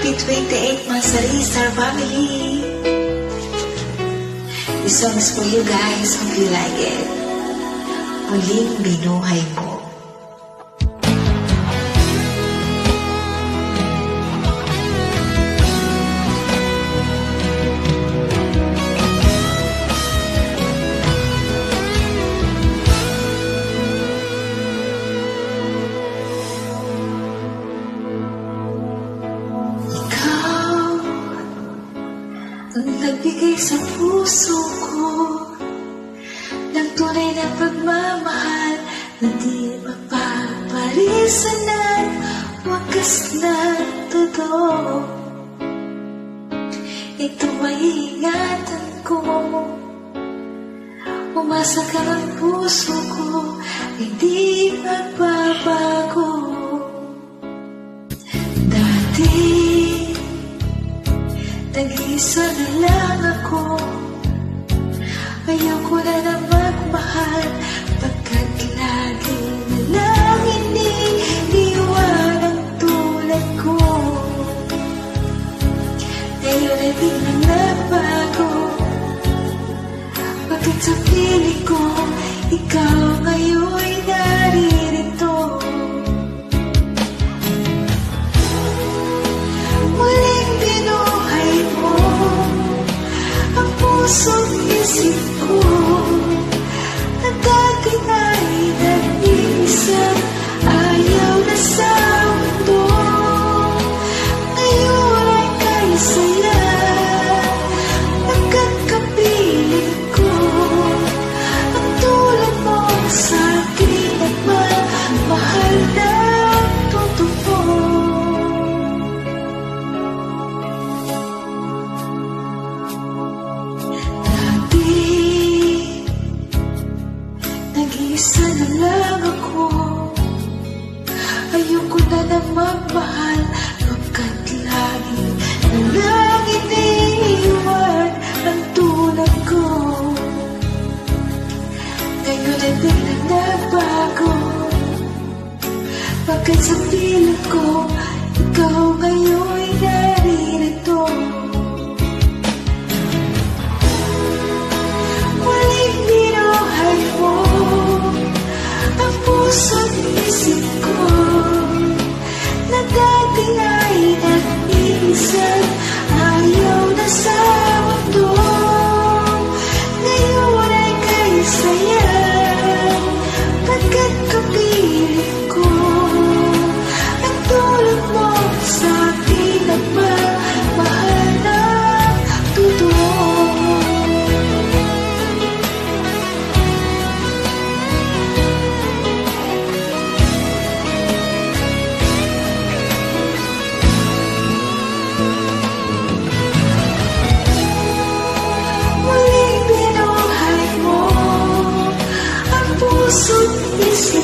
Happy 28th Masari Star Family! This song is for you guys. Hope you like it. Muling binuhay mo. Ang nagbigay sa puso ko ng tunay na pagmamahal na di mapapalisan at wagas na totoo. Ito ay ingatan ko. Umasa ka ng puso ko ay di magbabago. Dati nag-iisa na lang ako. Ayoko na na magmahal pagkat lagi na lang iniiwan ang tulad ko. Ngayon ay biglang nagbago. Bakit sa piling ko ikaw ngayon naririto? Puso't isip ko na dati ay nag-iisa, ayaw na sa mundo. Ngayon ay kay saya, nagkakapiling ko ang tulad mo sa akin at mahal na totoo. Nag-iisa na lang ako. Ayoko na na magmahal pagkat lagi na lang iniiwan ang tulad ko. Ngayon ay biglang nagbago. Bakit sa piling ko ikaw ngayon naririto? Puso't isip ko na dati ay nag-iisa, ayaw na sa mundo. Ngayon ay kay saya, pagkat kapiling ko ang tulad mo sa akin at mahal na totoo. Puso't isip